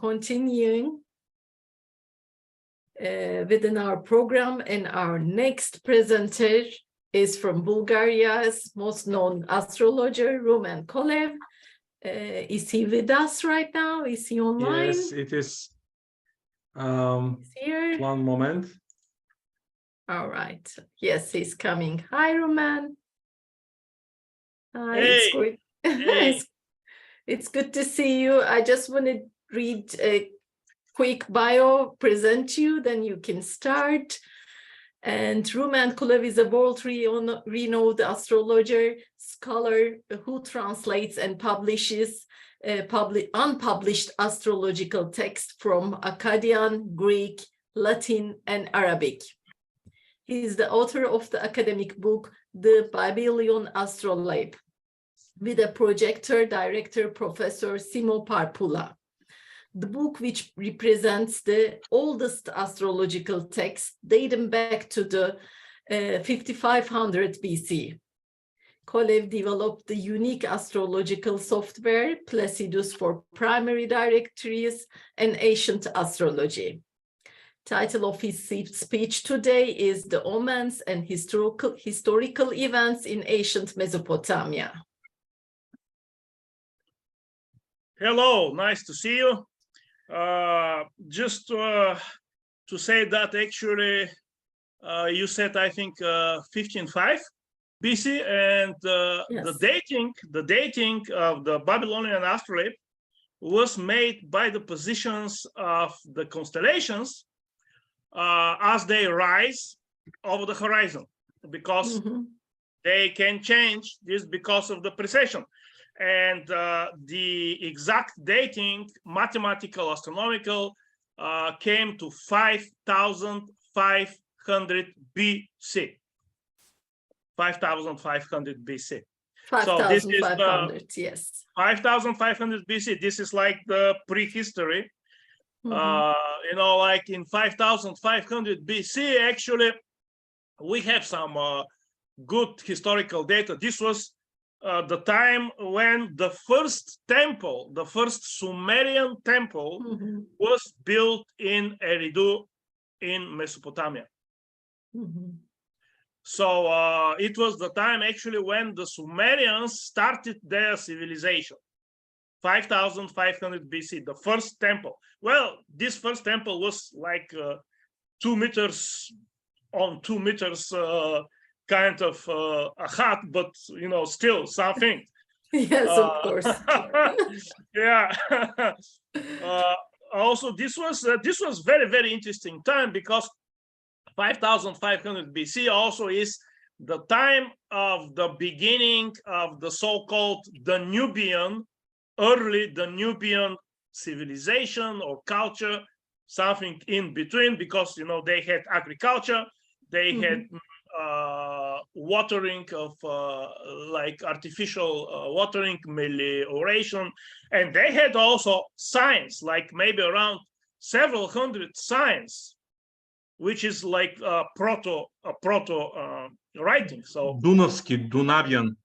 continuing within our program, and our next presenter is from Bulgaria's most known astrologer, Rumen Kolev. Is he with us right now? Is he online? Yes, it is. He's here. One moment. All right. Yes, he's coming. Hi, Rumen. Hi, Hey. it's good. Hey. It's good to see you. I just want to read a quick bio, present you, then you can start. And Rumen Kolev is a world-renowned astrologer, scholar who translates and publishes unpublished astrological texts from Akkadian, Greek, Latin, and Arabic. He is the author of the academic book, The Babylonian Astrology, with a projector director, Professor Simo Parpula. The book, which represents the oldest astrological text dating back to the 5500 BC. Kolev developed the unique astrological software, Placidus, for primary directories and ancient astrology. Title of his speech today is The Omens and Historical Events in Ancient Mesopotamia. Hello, nice to see you. Just to say that actually you said, I think, 1505 BC, and Yes. the dating of the Babylonian astrolabe was made by the positions of the constellations as they rise over the horizon, because they can change this because of the precession. And the exact dating, mathematical, astronomical, came to 5,500 BC. 5,500 BC. 5,500, yes. 5,500 BC. This is like the prehistory. You know, like in 5,500 BC, actually, we have some good historical data. This was the time when the first temple, the first Sumerian temple, was built in Eridu in Mesopotamia. So it was the time actually when the Sumerians started their civilization. 5,500 BC, the first temple. Well, this first temple was like 2 meters on 2 meters kind of a hut, but you know, still something. Yes, of course. Yeah. Also, this was very, very interesting time, because 5,500 BC also is the time of the beginning of the so-called Danubian, early Danubian civilization or culture, something in between, because you know they had agriculture, they had watering of like artificial watering, melioration, and they had also science, like maybe around several hundred science, which is like proto writing. So Dunavian.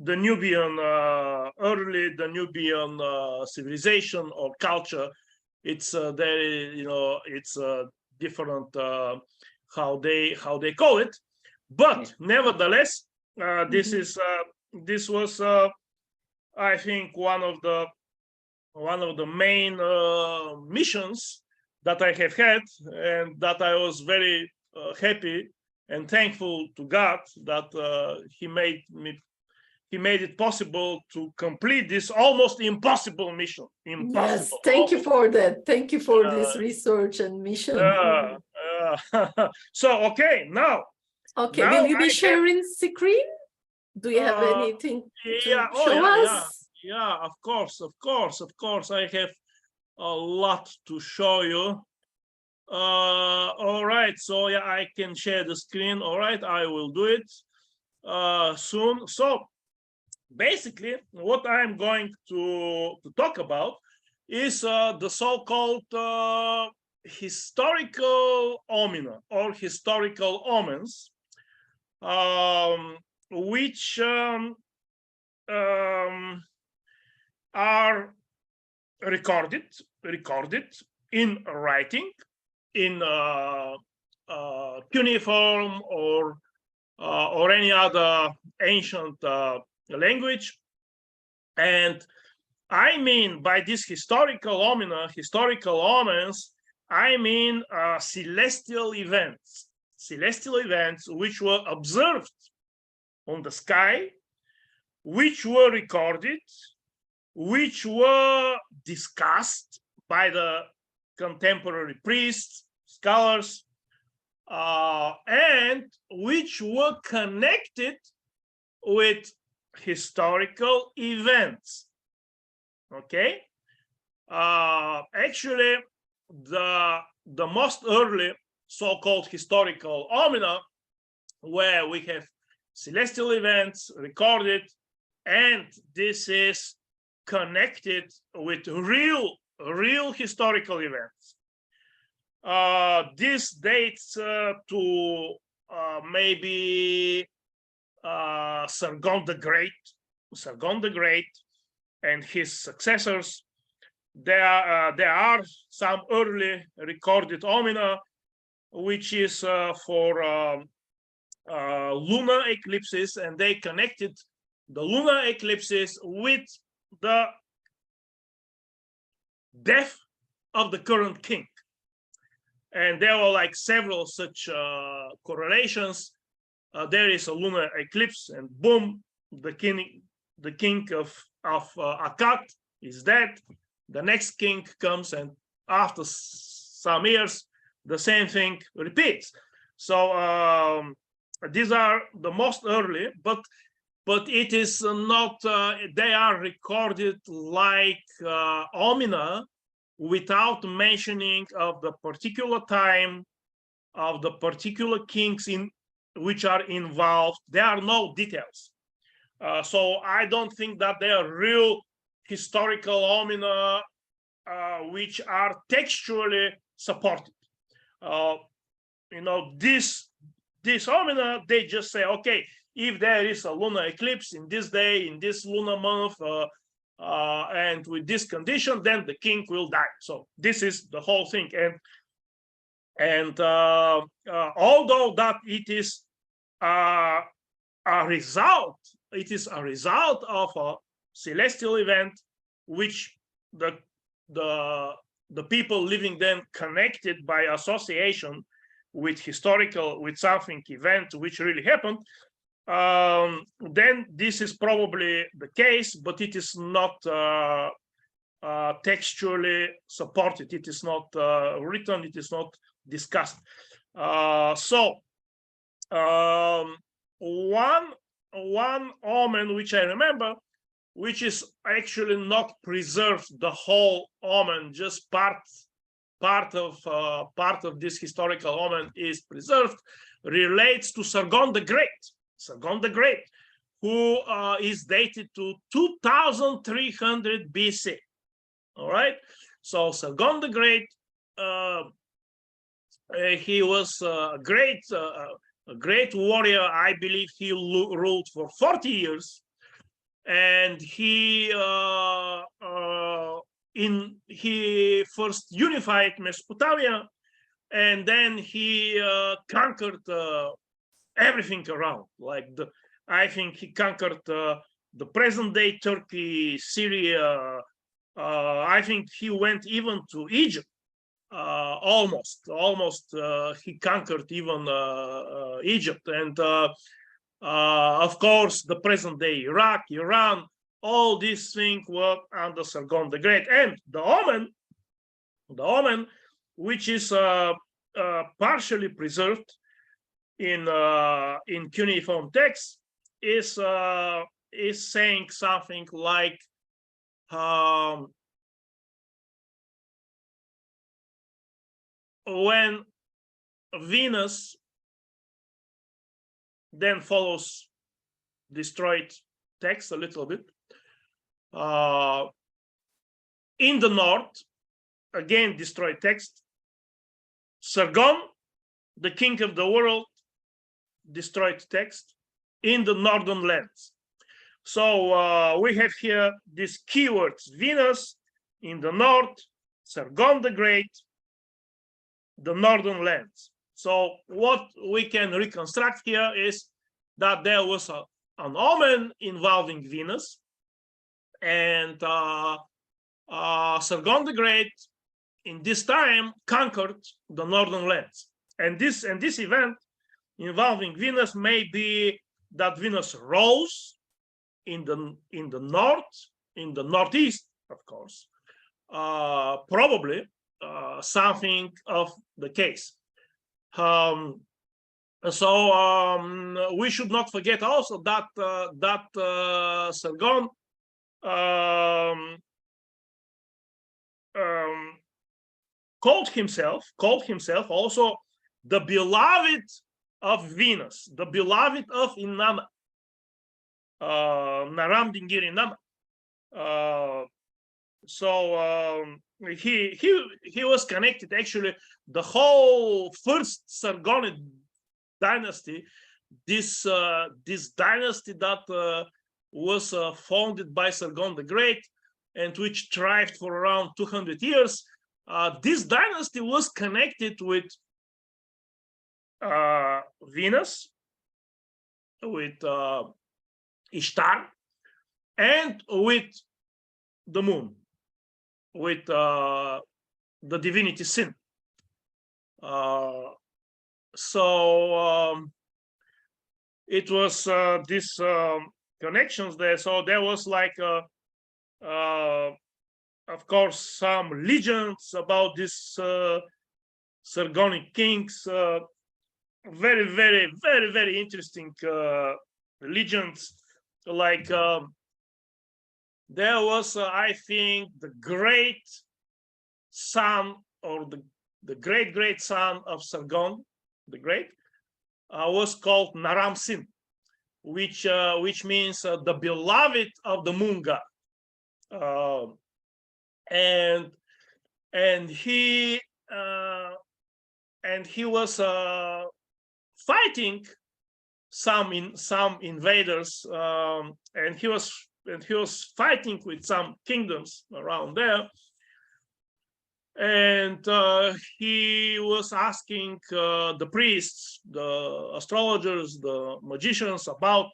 The Nubian, early Danubian civilization or culture. It's very, you know, it's different how they call it, but nevertheless, this was I think one of the main missions that I have had, and that I was very happy and thankful to God that he made it possible to complete this almost impossible mission. Yes, thank you for that. Thank you for this research and mission. So, okay, now. Okay, now will you be sharing screen? Do you have anything to show us? Yeah, of course. I have a lot to show you. All right, so yeah, I can share the screen. All right, I will do it soon. So basically, what I'm going to talk about is the so-called historical omina or historical omens, which are recorded in writing, in cuneiform or any other ancient language. And I mean by this historical omens, I mean celestial events which were observed on the sky, which were recorded, which were discussed by the contemporary priests, scholars, and which were connected with historical events. Okay, actually, the most early so-called historical omina, where we have celestial events recorded, and this is connected with real historical events. This dates to maybe Sargon the Great and his successors. There are some early recorded omina, which is for lunar eclipses, and they connected the lunar eclipses with the death of the current king. And there were like several such correlations. There is a lunar eclipse, and boom, the king of Akkad is dead. The next king comes, and after some years, the same thing repeats. So these are the most early, but it is not. They are recorded like omina, without mentioning of the particular time of the particular kings in which are involved. There are no details. So I don't think that they are real historical omina which are textually supported. This omina, they just say, okay, if there is a lunar eclipse in this day, in this lunar month, and with this condition, then the king will die. So this is the whole thing. And although that it is a result of a celestial event, which the people living then connected by association with something event which really happened, then this is probably the case, but it is not textually supported. It is not written. It is not discussed. One omen which I remember, which is actually not preserved the whole omen, just part of this historical omen is preserved, relates to Sargon the Great, who is dated to 2300 BC. All right, so Sargon the Great, he was a great warrior. I believe he ruled for 40 years, and he first unified Mesopotamia, and then he conquered everything around. I think he conquered the present-day Turkey, Syria. I think he went even to Egypt. Almost. He conquered even Egypt, and of course, the present-day Iraq, Iran. All these things were under Sargon the Great, and the omen, which is partially preserved in cuneiform text, is saying something like when Venus then follows destroyed text a little bit. In the north, again destroyed text. Sargon, the king of the world, destroyed text in the northern lands. So we have here these keywords: Venus, in the north, Sargon the Great, the northern lands. So what we can reconstruct here is that there was an omen involving Venus, and Sargon the Great in this time conquered the northern lands. And this event involving Venus may be that Venus rose in the north, in the northeast, of course, probably something of the case. So we should not forget also that Sargon called himself also the beloved of Venus, the beloved of Inanna, Naram Dingir Inanna. So he was connected. Actually, the whole first Sargonid dynasty, this dynasty that was founded by Sargon the Great and which thrived for around 200 years. This dynasty was connected with Venus, with Ishtar, and with the moon, with the divinity Sin. So it was these connections there. So there was like, of course, some legends about these Sargonic kings. Very, very, very, very interesting legends. Like there was, I think, the great son, or the great son of Sargon the Great, was called Naram Sin, which means the beloved of the moon god. And he was fighting some invaders, and he was fighting with some kingdoms around there. And he was asking the priests, the astrologers, the magicians about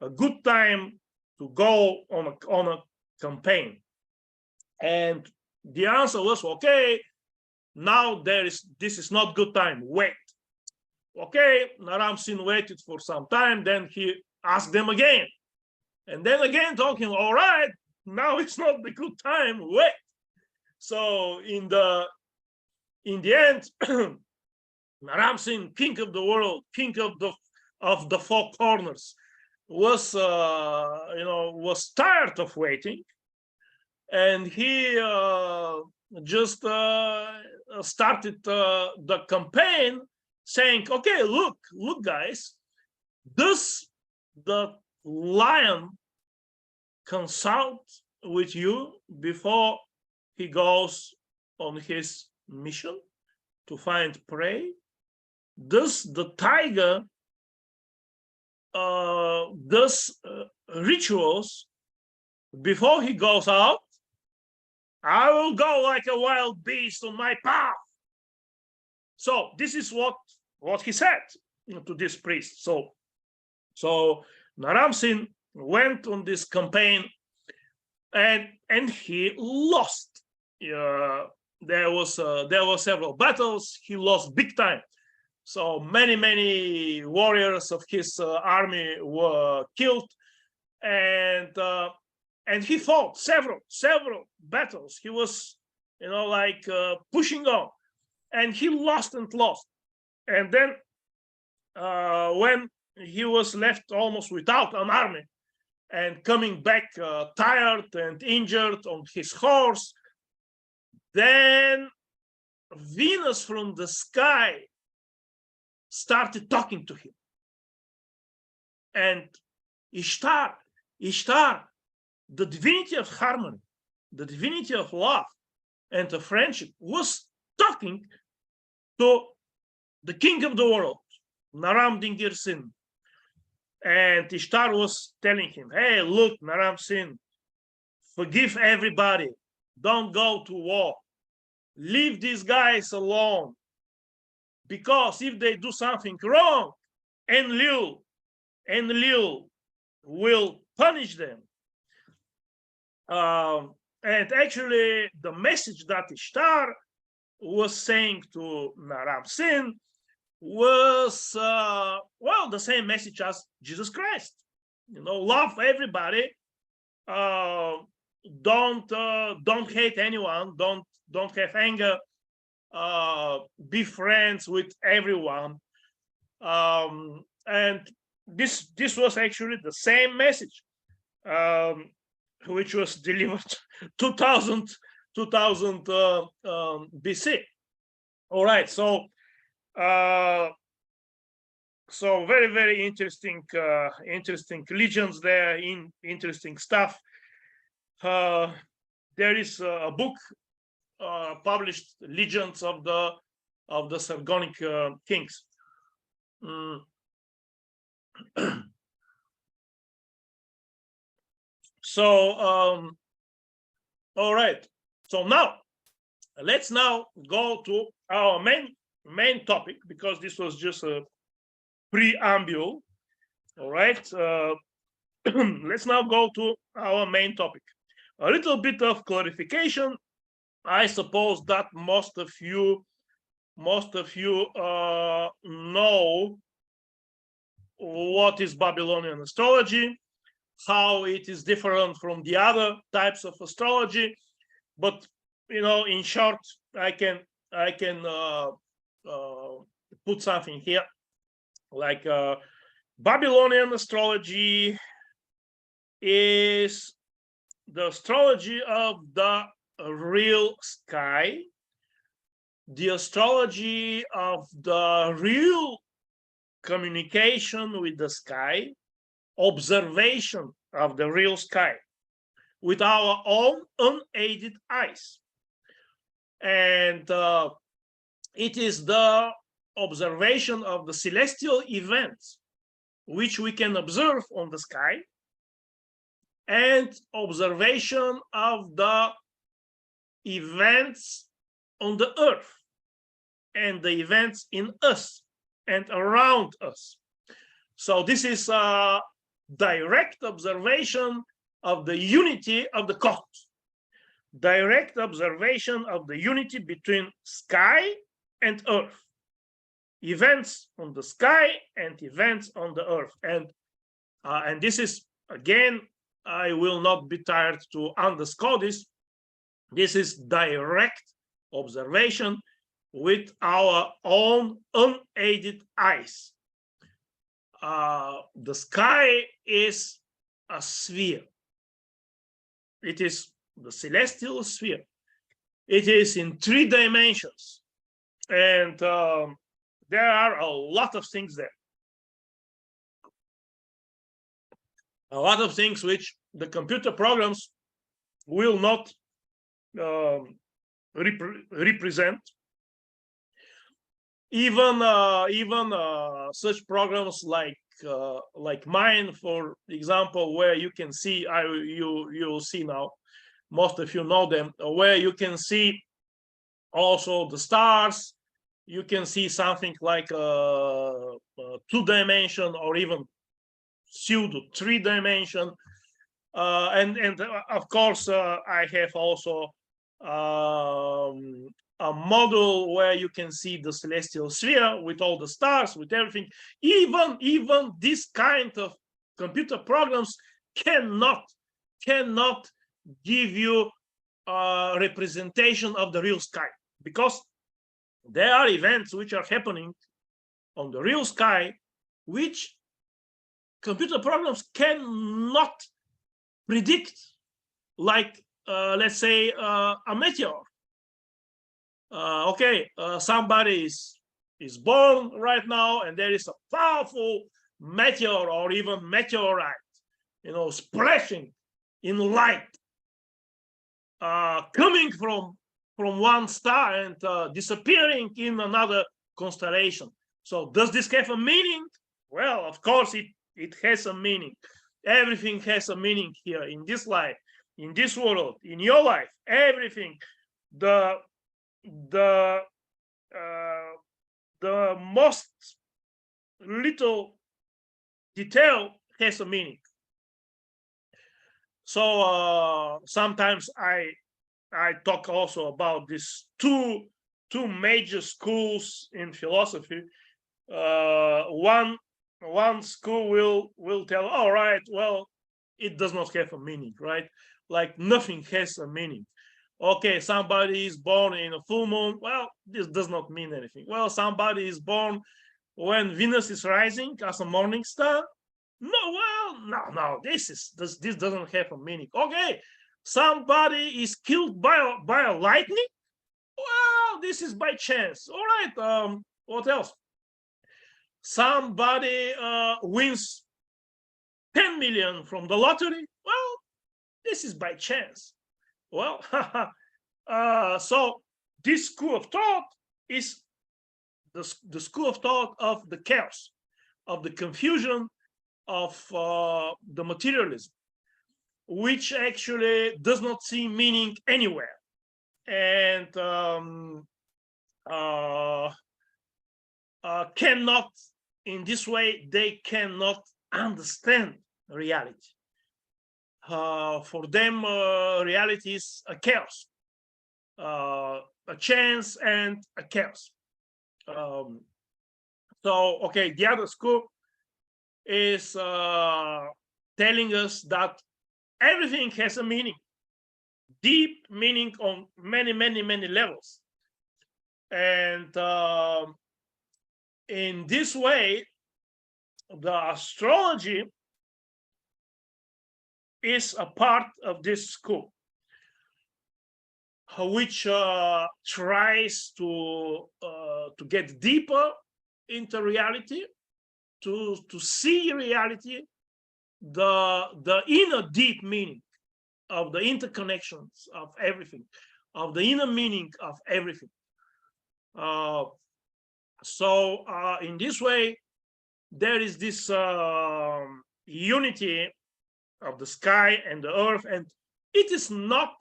a good time to go on a campaign. And the answer was, okay, now this is not good time, wait. Okay, Naram Sin waited for some time, then he asked them again. And then again talking, all right, now it's not the good time, wait. So in the end, Naram Sin, king of the world, king of the four corners, was was tired of waiting, and he just started the campaign, saying, "Okay, look, guys, does the lion consult with you before he goes on his mission to find prey? Does the tiger does rituals before he goes out? I will go like a wild beast on my path." So this is what he said to this priest. So Naram Sin went on this campaign, and he lost. There were several battles. He lost big time. So many warriors of his army were killed, and he fought several battles. He was pushing on, and he lost. And then when he was left almost without an army and coming back tired and injured on his horse, then Venus from the sky started talking to him. And Ishtar, the divinity of harmony, the divinity of love and of friendship, was talking to the king of the world, Naram Dingir Sin. And Ishtar was telling him, "Hey, look, Naram Sin, forgive everybody. don't go to war. Leave these guys alone. Because if they do something wrong, Enlil will punish them. And actually, the message that Ishtar was saying to Naram Sin was, well, the same message as Jesus Christ. Love everybody. Don't hate anyone. Don't have anger. Be friends with everyone. And this was actually the same message, which was delivered 2000 BC. All right, so very, very interesting legends there, interesting stuff. There is a book published, Legends of the Sargonic Kings. So all right, so now let's go to our main topic, because this was just a preamble. All right, let's now go to our main topic. A little bit of clarification. I suppose that most of you know what is Babylonian astrology, how it is different from the other types of astrology. But in short, I can put something here, like Babylonian astrology is the astrology of the real sky, the astrology of the real communication with the sky, observation of the real sky with our own unaided eyes. And it is the observation of the celestial events which we can observe on the sky, and observation of the events on the earth and the events in us and around us. So this is a direct observation of the unity of the cosmos, direct observation of the unity between sky and earth, events on the sky and events on the earth. And this is, again, I will not be tired to underscore this. This is direct observation with our own unaided eyes. The sky is a sphere. It is the celestial sphere. It is in 3 dimensions. And there are a lot of things there. A lot of things which the computer programs will not represent. Even such programs like mine, for example, where you can see, you'll see now, most of you know them, where you can see also the stars. You can see something like a 2-dimension or even pseudo 3-dimension, and of course I have also a model where you can see the celestial sphere with all the stars, with everything. Even this kind of computer programs cannot give you a representation of the real sky, because there are events which are happening on the real sky which computer programs cannot predict, like let's say a meteor. Somebody is born right now, and there is a powerful meteor or even meteorite, splashing in light, coming from one star and disappearing in another constellation. So does this have a meaning? Well, of course it has a meaning. Everything has a meaning here in this life. in this world, in your life, everything, the most little detail has a meaning. So sometimes I talk also about these two major schools in philosophy. One school will tell, all right, well, it does not have a meaning, right? Like nothing has a meaning. Okay, somebody is born in a full moon. Well, this does not mean anything. Well, somebody is born when Venus is rising as a morning star. No, this doesn't have a meaning. Okay, somebody is killed by a lightning. Well, this is by chance. All right. What else? Somebody wins 10 million from the lottery. Well, this is by chance. Well, so this school of thought is the school of thought of the chaos, of the confusion, of the materialism, which actually does not see meaning anywhere. And cannot, in this way, they cannot understand reality. For them, reality is a chaos, a chance and a chaos. So, okay, the other school is telling us that everything has a meaning, deep meaning on many levels. And in this way, the astrology is a part of this school, which tries to get deeper into reality, to see reality, the inner deep meaning of the interconnections of everything, of the inner meaning of everything. So in this way, there is this unity of the sky and the earth, and it is not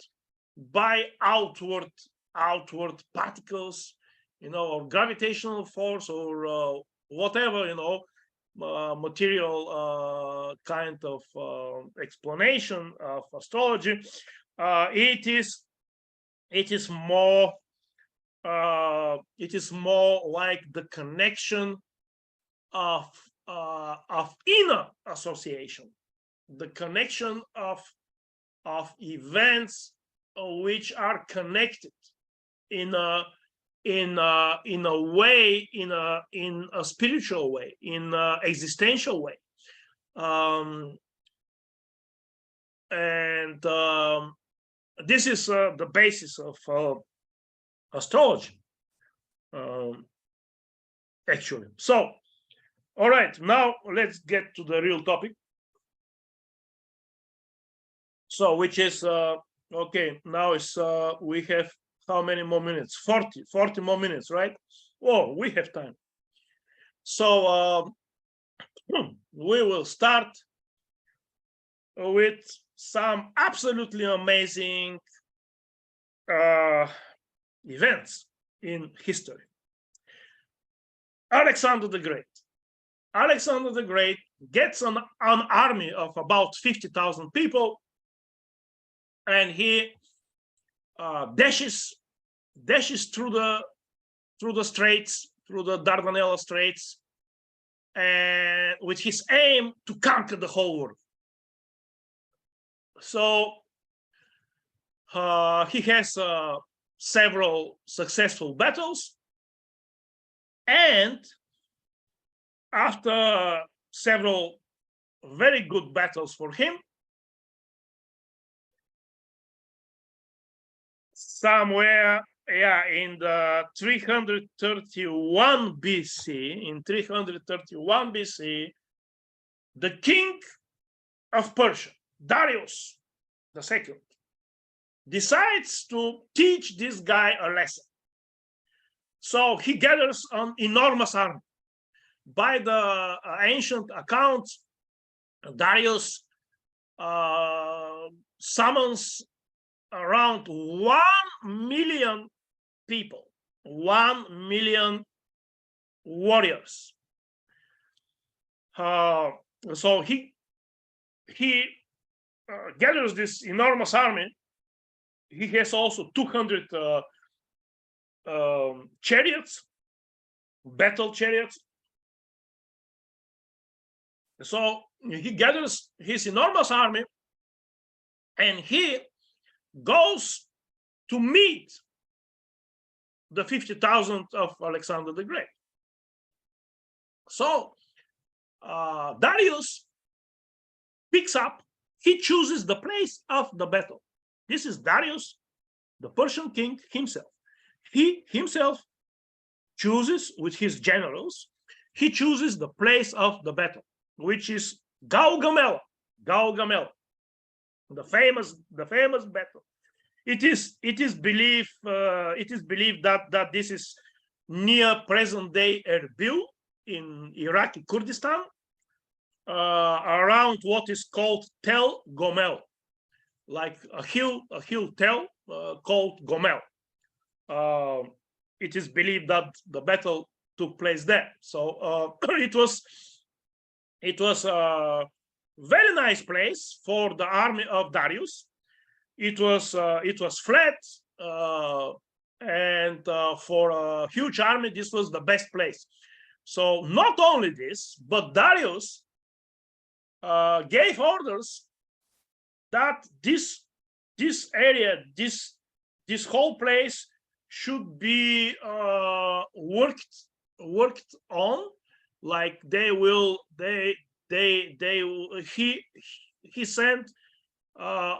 by outward particles, or gravitational force, or whatever, material kind of explanation of astrology. It is more like the connection of inner association, the connection of events which are connected in a way, in a spiritual way, in an existential way, and this is the basis of astrology, actually. So, all right, now let's get to the real topic. So, which is okay, now is we have how many more minutes? 40 more minutes, right? Oh, we have time. So we will start with some absolutely amazing events in history. Alexander the Great. Alexander the Great gets an army of about 50,000 people, and he dashes through the straits, through the Dardanelles Straits, and with his aim to conquer the whole world. So he has several successful battles, and after several very good battles for him, somewhere, in the 331 BC, the king of Persia, Darius II, decides to teach this guy a lesson. So he gathers an enormous army. By the ancient accounts, Darius summons around 1 million people, 1 million warriors. So he gathers this enormous army. He has also 200 chariots, battle chariots. So he gathers his enormous army and he goes to meet the 50,000 of Alexander the Great. So Darius picks up, he chooses the place of the battle. This is Darius, the Persian king himself. He himself chooses with his generals, he chooses the place of the battle, which is Gaugamela, the famous battle. It is believed that this is near present-day Erbil in Iraqi Kurdistan, around what is called Tel Gomel, like a hill Tel called Gomel. It is believed that the battle took place there. So it was a very nice place for the army of Darius. It was flat, and for a huge army, this was the best place. So not only this, but Darius gave orders that this area, this whole place should be worked on. Like he sent a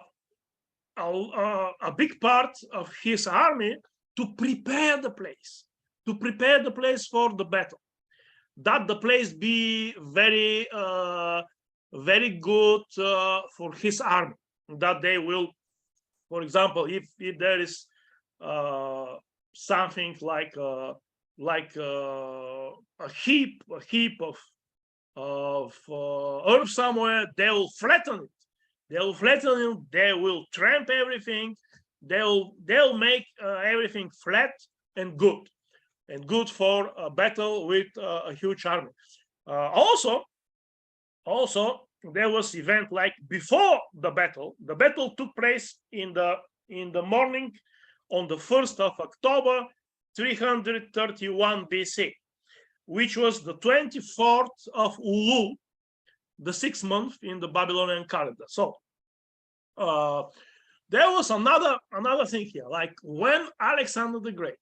big part of his army to prepare the place for the battle, that the place be very good for his army, that they will, for example, if there is something like a heap of earth somewhere, they will flatten it. They will tramp everything. They'll make everything flat and good for a battle with a huge army. Also, there was event like before the battle. The battle took place in the morning on the 1st of October, 331 BC, which was the 24th of Ulu, the 6th month in the Babylonian calendar. So there was another thing here. Like when Alexander the Great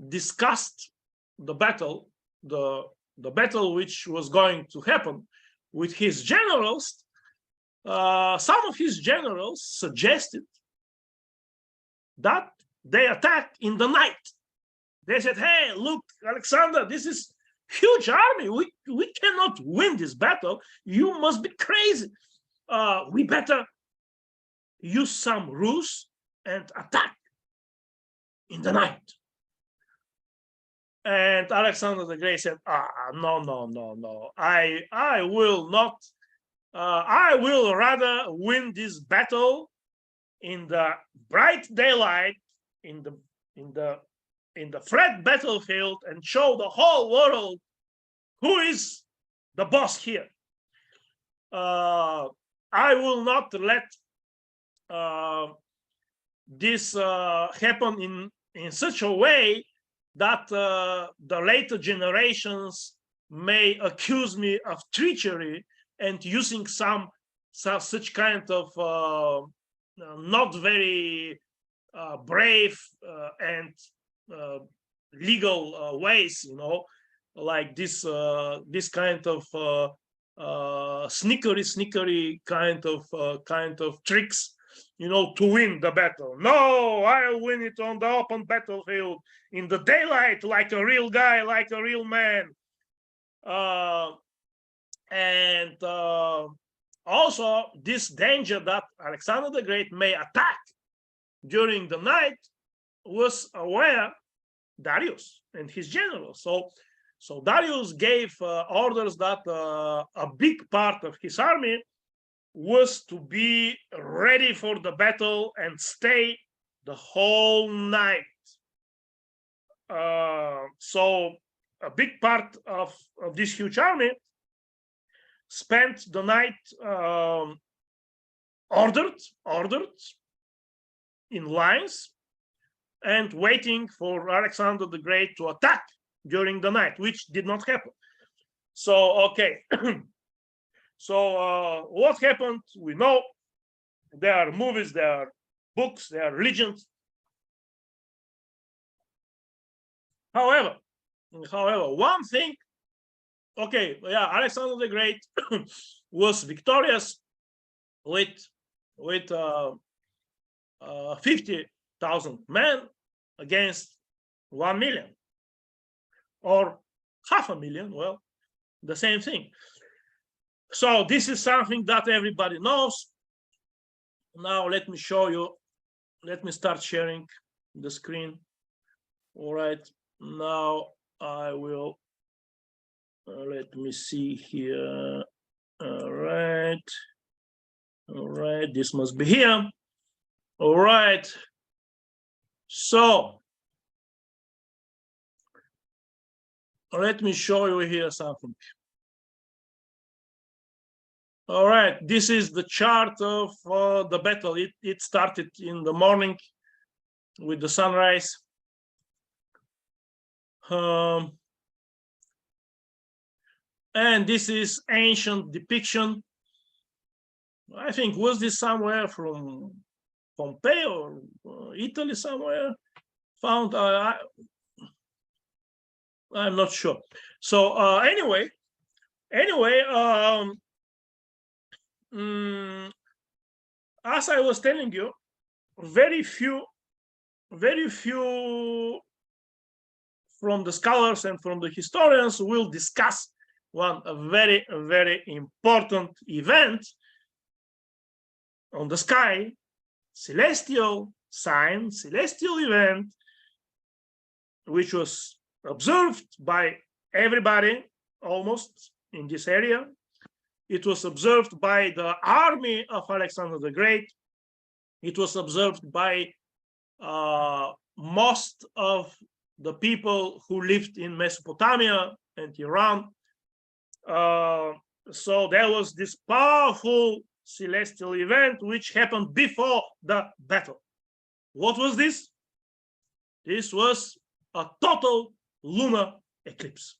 discussed the battle, the battle which was going to happen with his generals, some of his generals suggested that they attack in the night. They said, "Hey, look, Alexander, this is huge army. We cannot win this battle. You must be crazy. We better use some ruse and attack in the night." And Alexander the Great said, no. I will not. I will rather win this battle in the bright daylight, in the flat battlefield, and show the whole world who is the boss here. I will not let this happen in such a way that the later generations may accuse me of treachery and using such kind of not very brave and legal ways, like this kind of sneakery kind of tricks, to win the battle. No, I'll win it on the open battlefield in the daylight, like a real guy, like a real man. And also this danger that Alexander the Great may attack during the night was aware Darius and his generals. So Darius gave orders that a big part of his army was to be ready for the battle and stay the whole night. So a big part of this huge army spent the night ordered in lines and waiting for Alexander the Great to attack during the night, which did not happen. So, okay. So what happened, we know. There are movies, there are books, there are legends. However, one thing, okay, yeah, Alexander the Great was victorious with 50,000 men against 1 million or 500,000. Well, the same thing. So this is something that everybody knows. Now let me show you. Let me start sharing the screen. All right. Now I will. Let me see here. All right. All right. This must be here. All right. So let me show you here something. All right, this is the chart of the battle. It started in the morning with the sunrise. And this is ancient depiction. I think, was this somewhere from Pompeii or Italy somewhere? Found, I'm not sure. So anyway, as I was telling you, very few from the scholars and from the historians will discuss a very important event on the sky, celestial sign, celestial event, which was observed by everybody almost in this area. It was observed by the army of Alexander the Great. It was observed by most of the people who lived in Mesopotamia and Iran. So there was this powerful celestial event which happened before the battle. What was this? This was a total lunar eclipse.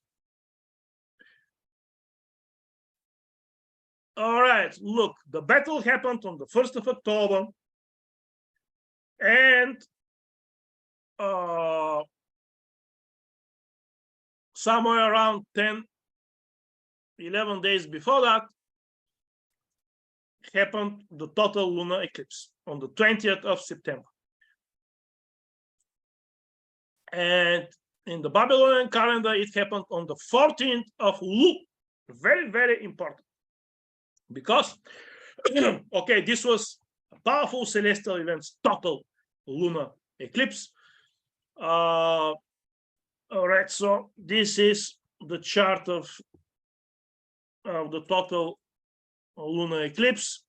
All right, look, the battle happened on the 1st of October, and somewhere around 11 days before that happened the total lunar eclipse on the 20th of September. And in the Babylonian calendar, it happened on the 14th of Lu. Very important. Because, okay, this was a powerful celestial event, total lunar eclipse. All right, so this is the chart of the total lunar eclipse.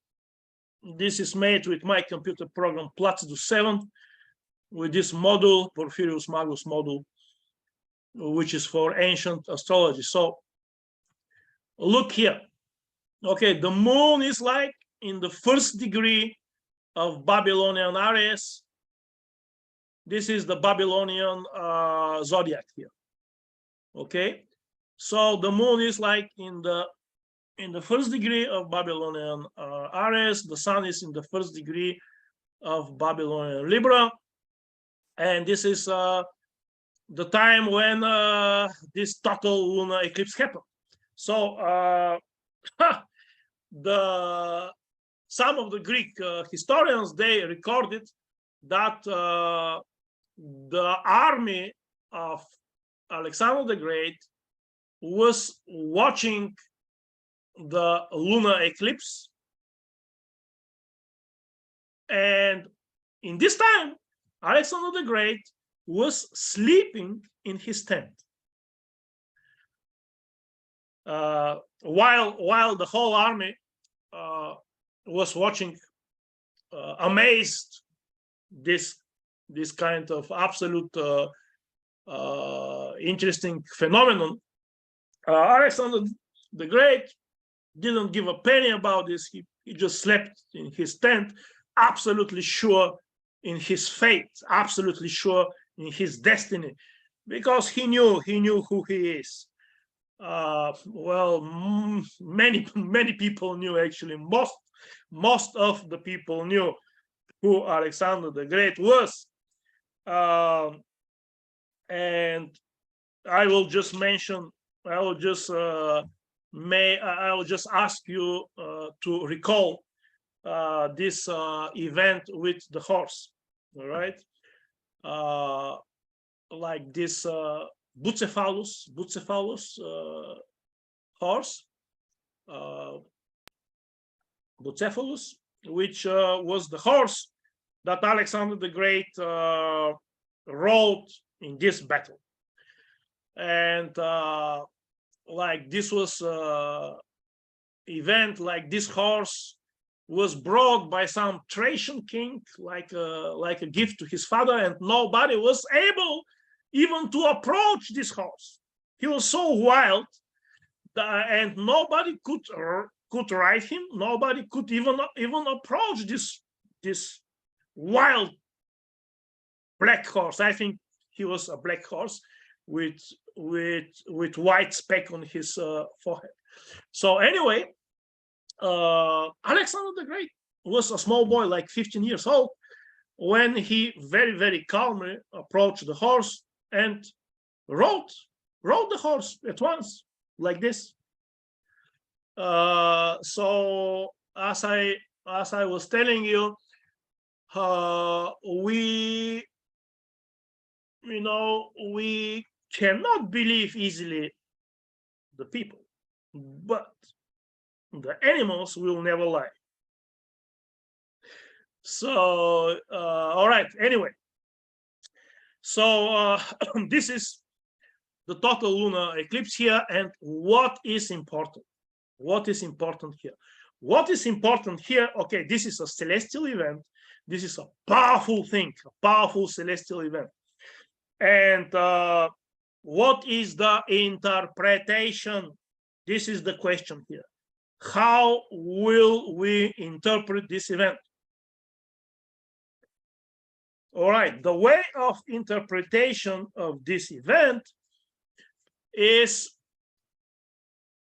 This is made with my computer program Placidus 7 with this module, Porphyrius Magus module, which is for ancient astrology. So look here. Okay, the moon is like in the 1st degree of Babylonian Aries. This is the Babylonian zodiac here. Okay, so the moon is like in the 1st degree of Babylonian Aries. The sun is in the 1st degree of Babylonian Libra, and this is the time when this total lunar eclipse happened. So some of the Greek historians, they recorded that the army of Alexander the Great was watching the lunar eclipse, and in this time Alexander the Great was sleeping in his tent. While the whole army was watching, amazed this kind of absolute interesting phenomenon. Alexander the Great didn't give a penny about this. He just slept in his tent, absolutely sure in his fate, absolutely sure in his destiny, because he knew who he is. Well, many people knew, actually. Most of the people knew who Alexander the Great was. And I will just mention, I will just ask you to recall this event with the horse, all right? Like this Bucephalus horse, Bucephalus, which was the horse that Alexander the Great rode in this battle. And like this was event, like this horse was brought by some Thracian king, like a gift to his father, and nobody was able even to approach this horse. He was so wild, and nobody could ride him. Nobody could even approach this wild black horse. I think he was a black horse with white speck on his forehead. So anyway, Alexander the Great was a small boy, like 15 years old, when he very calmly approached the horse and rode the horse at once, like this. So as I was telling you, we cannot believe easily the people, but the animals will never lie. So all right, anyway, so this is the total lunar eclipse here. And what is important here? What is important here? Okay, this is a celestial event. This is a powerful thing, a powerful celestial event. And what is the interpretation? This is the question here. How will we interpret this event? All right, the way of interpretation of this event is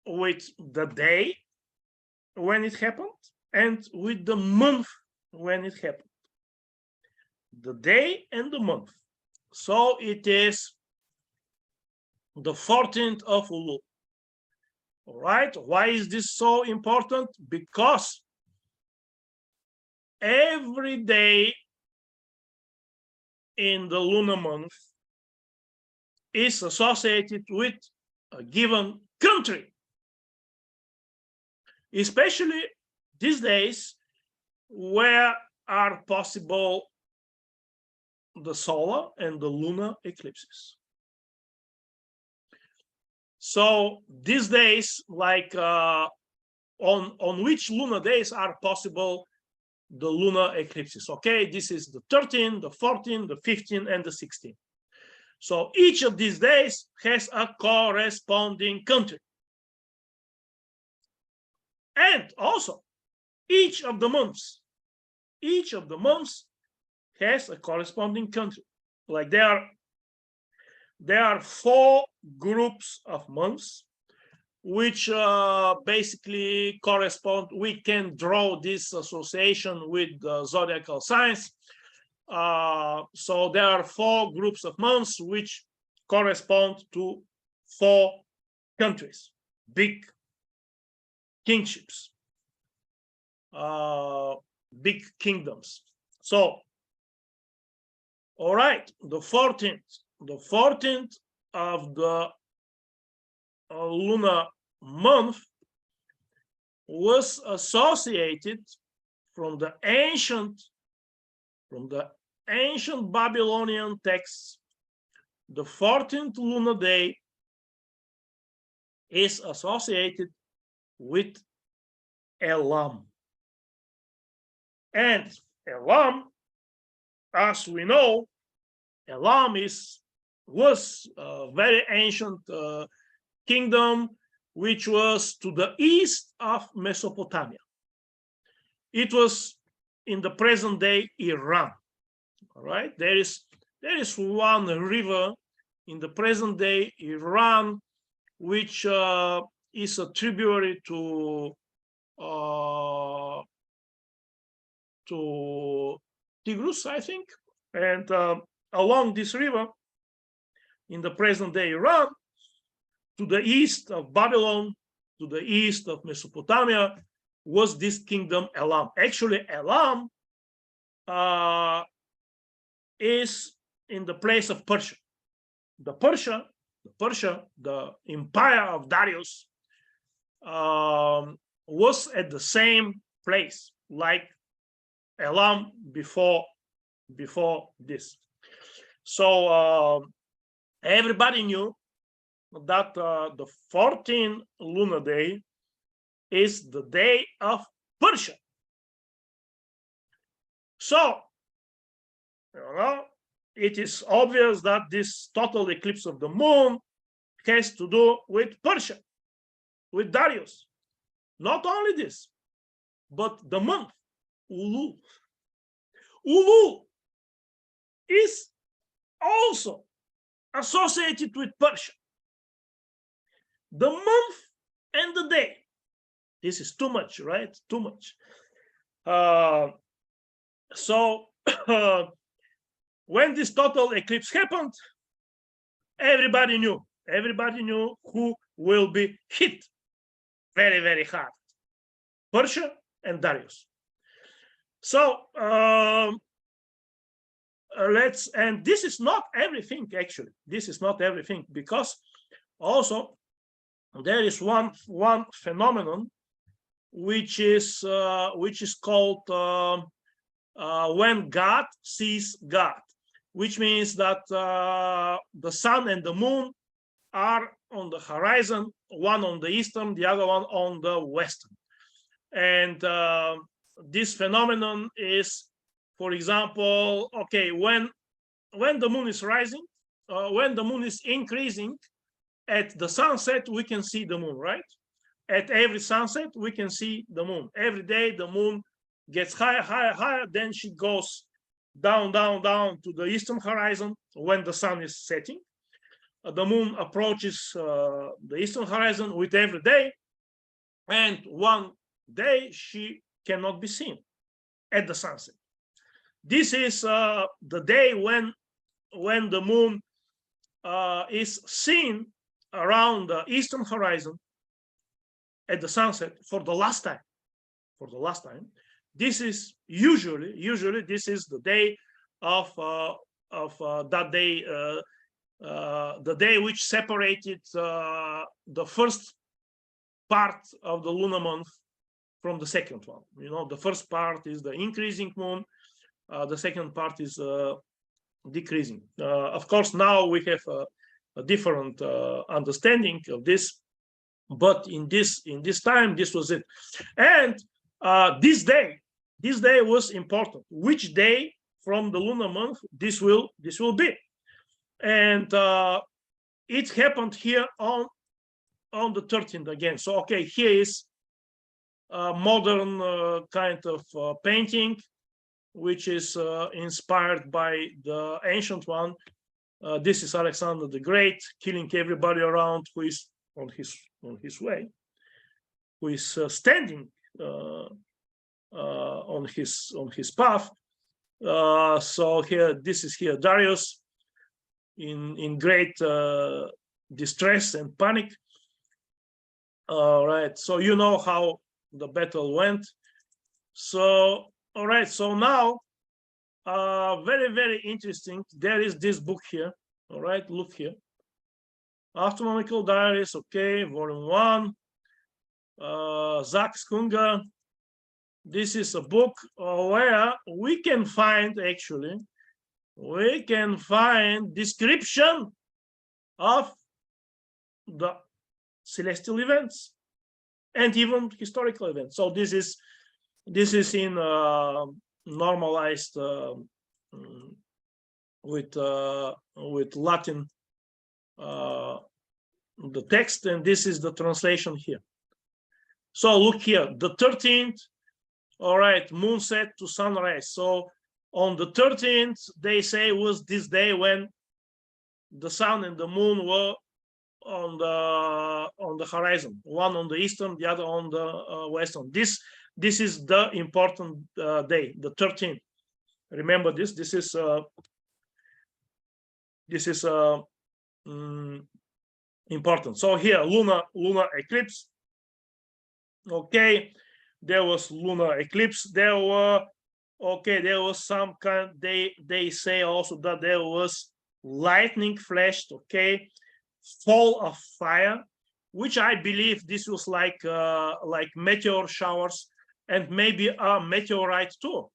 with the day when it happened and with the month when it happened. The day and the month. So it is the 14th of Ulu. All right, why is this so important? Because every day in the lunar month is associated with a given country, especially these days where are possible the solar and the lunar eclipses. So these days, like on which lunar days are possible the lunar eclipses? Okay, this is the 13th, the 14th, the 15th, and the 16th. So each of these days has a corresponding country. And also each of the months has a corresponding country. Like there are 4 groups of months which basically correspond. We can draw this association with the zodiacal signs. So there are 4 groups of months which correspond to 4 countries, big kingships, big kingdoms. So, all right, the 14th of the lunar month was associated from the ancient Babylonian texts. The 14th lunar day is associated with Elam. And Elam, as we know, Elam was a very ancient kingdom which was to the east of Mesopotamia. It was in the present day Iran. All right, there is one river in the present day Iran which is a tributary to Tigris, I think, and along this river in the present day Iran, to the east of Babylon, to the east of Mesopotamia, was this kingdom Elam. Actually, Elam is in the place of Persia. The empire of Darius was at the same place like Elam before this. So everybody knew that the 14th lunar day is the day of Persia. So, it is obvious that this total eclipse of the moon has to do with Persia, with Darius. Not only this, but the month, Ulu. Ulu is also associated with Persia. The month and the day. This is too much, right? Too much. So when this total eclipse happened, everybody knew who will be hit very, very hard. Persia and Darius. So and this is not everything, actually. This is not everything, because also there is one phenomenon which is called when God sees God, which means that the sun and the moon are on the horizon, one on the eastern, the other one on the western. And this phenomenon is, for example, okay, when the moon is rising, when the moon is increasing, at the sunset we can see the moon, right? At every sunset we can see the moon. Every day the moon gets higher, higher, higher, then she goes down, down, down to the eastern horizon when the sun is setting. The moon approaches the eastern horizon with every day, and one day she cannot be seen at the sunset. This is the day when the moon is seen around the eastern horizon at the sunset for the last time. This is usually this is the day of that day, the day which separated the first part of the lunar month from the second one. You know, the first part is the increasing moon, the second part is decreasing. Of course, now we have a different understanding of this, but in this time, this was it. And this day was important. Which day from the lunar month this will be? And it happened here on the 13th again. So okay, here is a modern kind of painting, which is inspired by the ancient one. This is Alexander the Great killing everybody around who is on his way, who is standing on his path. So here, this is here Darius in great distress and panic. All right, so you know how the battle went. So all right, so now very, very interesting. There is this book here. All right, look here. Astronomical Diaries, okay, volume 1. Zach Skunga. This is a book where we can find description of the celestial events and even historical events. So this is This is in normalized with Latin the text, and this is the translation here. So look here, the 13th, all right, moon set to sunrise. So on the 13th, they say was this day when the sun and the moon were on the horizon, one on the eastern, the other on the western. This is the important day, the 13th. Remember this. This is important. So here, lunar eclipse. Okay, there was lunar eclipse. There were there was some kind. They say also that there was lightning flashed. Okay, fall of fire, which I believe this was like meteor showers and maybe a meteorite too.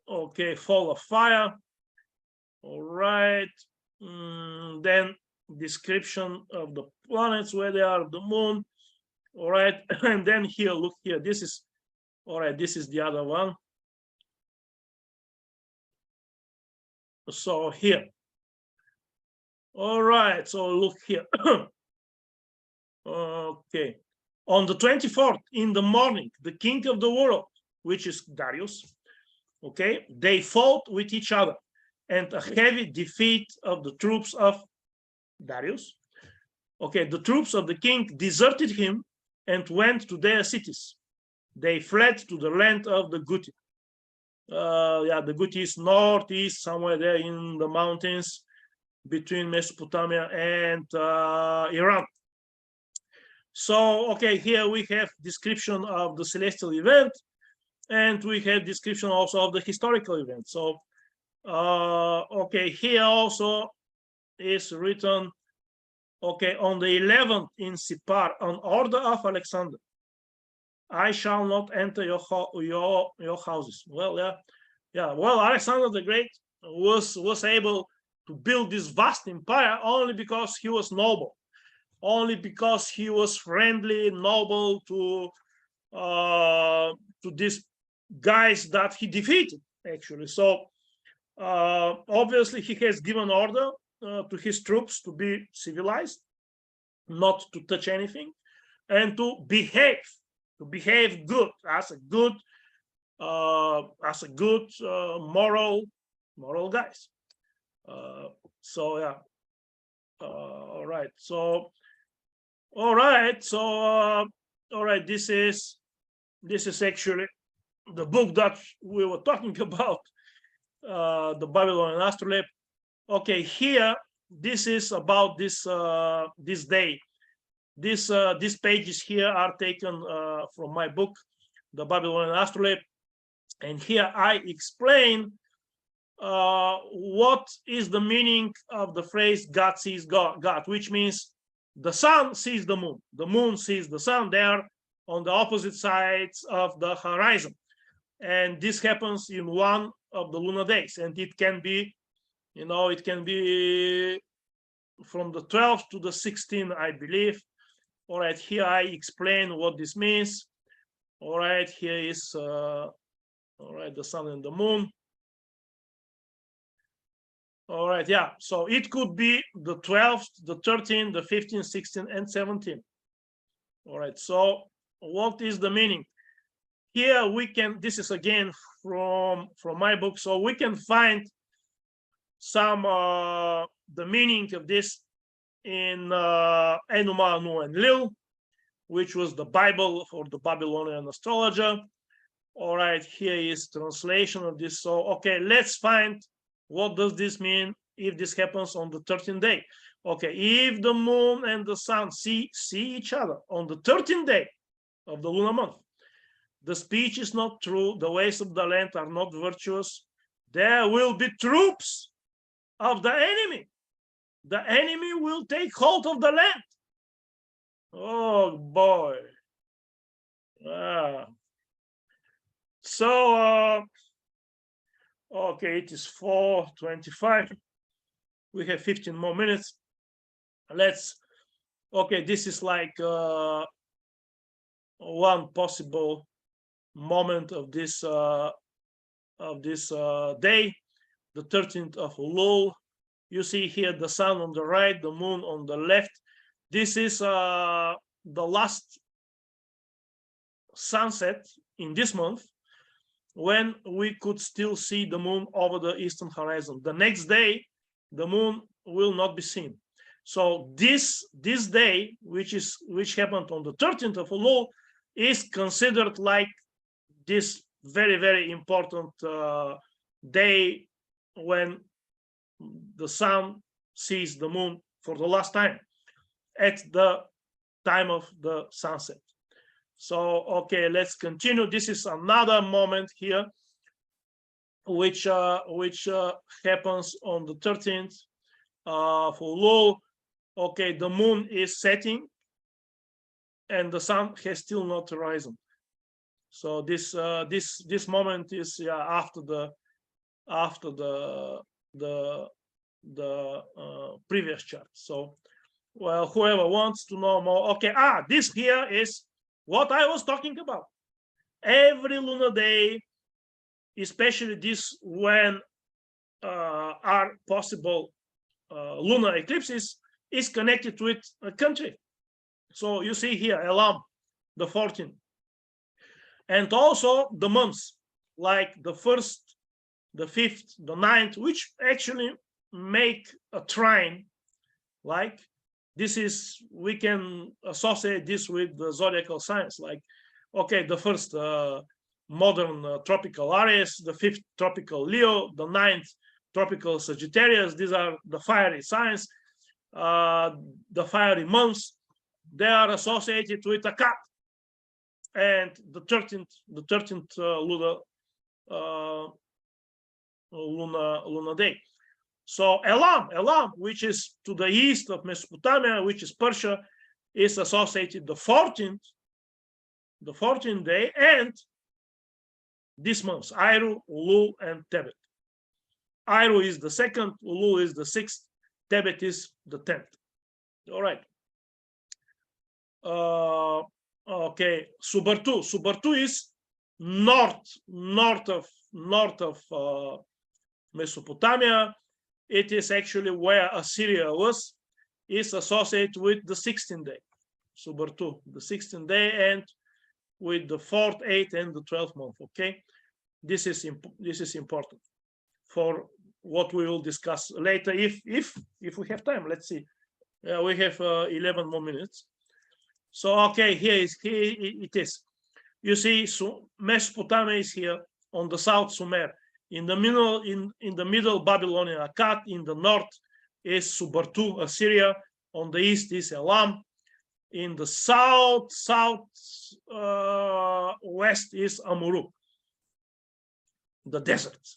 Okay, fall of fire. All right. Then description of the planets, where they are, the moon. All right. And then here, look here. This is, all right, this is the other one. So here. All right. So look here. Okay. On the 24th in the morning, the king of the world, which is Darius, okay, they fought with each other, and a heavy defeat of the troops of Darius. Okay, the troops of the king deserted him and went to their cities. They fled to the land of the Guti. Yeah, the Guti is northeast, somewhere there in the mountains between Mesopotamia and Iran. So, okay, here we have description of the celestial event, and we have description also of the historical event. So, okay, here also is written, okay, on the 11th in Sipar, on order of Alexander, I shall not enter your houses. Well, yeah. Well, Alexander the Great was able to build this vast empire only because he was noble, only because he was friendly, noble to these guys that he defeated, actually. So obviously he has given order to his troops to be civilized, not to touch anything, and to behave good as a good moral guys. So yeah. All right. So all right. So all right. This is actually the book that we were talking about, the Babylonian Astrolabe. Okay, here this is about this this day. These pages here are taken from my book, the Babylonian Astrolabe, and here I explain what is the meaning of the phrase "God sees God," which means the sun sees the moon sees the sun. They are on the opposite sides of the horizon, and this happens in one of the lunar days, and it can be, it can be from the 12th to the 16th, I believe. All right, here I explain what this means. All right, here is all right, the sun and the moon. All right, yeah, so it could be the 12th, the 13th, the 15th, 16th, and 17th. All right, so what is the meaning? Here we can, this is again from my book, so we can find some the meaning of this in Enuma, Anu, and Lil, which was the Bible for the Babylonian astrologer. All right, here is translation of this. So, okay, let's find what does this mean if this happens on the 13th day. Okay, if the moon and the sun see each other on the 13th day of the lunar month, the speech is not true, the ways of the land are not virtuous, there will be troops of the enemy. The enemy will take hold of the land. Oh boy. So okay, it is 4:25. We have 15 more minutes. Let's, okay, this is like one possible moment of this day, the 13th of Elul. You see here the sun on the right, the moon on the left. This is the last sunset in this month, when we could still see the moon over the eastern horizon. The next day, the moon will not be seen. So this day, which happened on the 13th of Elul, is considered like this very, very important day when the sun sees the moon for the last time at the time of the sunset. So, okay, let's continue. This is another moment here, which happens on the 13th of Elul. Okay, the moon is setting, and the sun has still not risen. So this moment is after the previous chart. So, well, whoever wants to know more, okay. This here is what I was talking about. Every lunar day, especially this when are possible lunar eclipses, is connected with a country. So you see here, Elam, the 14th. And also the months, like the 1st, the 5th, the 9th, which actually make a trine. Like this is, we can associate this with the zodiacal signs. Like, okay, the 1st modern tropical Aries, the 5th tropical Leo, the 9th tropical Sagittarius. These are the fiery signs, the fiery months. They are associated with a cat. And the 13th lunar day. So Elam, which is to the east of Mesopotamia, which is Persia, is associated the 14th day, and this month, Iru, Elul, and Tebet. Iru is the 2nd, Elul is the 6th, Tebet is the 10th. All right. Okay, Subartu is north of Mesopotamia. It is actually where Assyria was. Is associated with the 16th day, Subartu, the 16th day, and with the 4th, 8th, and the 12th month. Okay, this is important for what we will discuss later if we have time. Let's see. We have 11 more minutes. So okay, here it is. You see, so Mesopotamia is here on the south, Sumer. In the middle, in the middle, Babylonian Akkad. In the north is Subartu, Assyria. On the east is Elam. In the west is Amurru, the desert.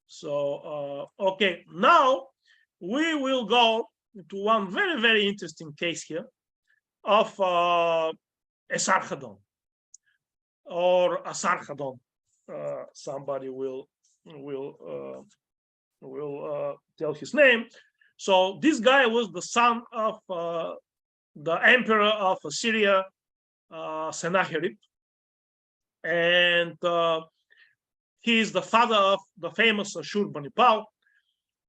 So okay, now we will go to one very, very interesting case here of Esarhaddon or Asarhaddon. Somebody will tell his name. So this guy was the son of the emperor of Assyria, Sennacherib, and he is the father of the famous Ashurbanipal.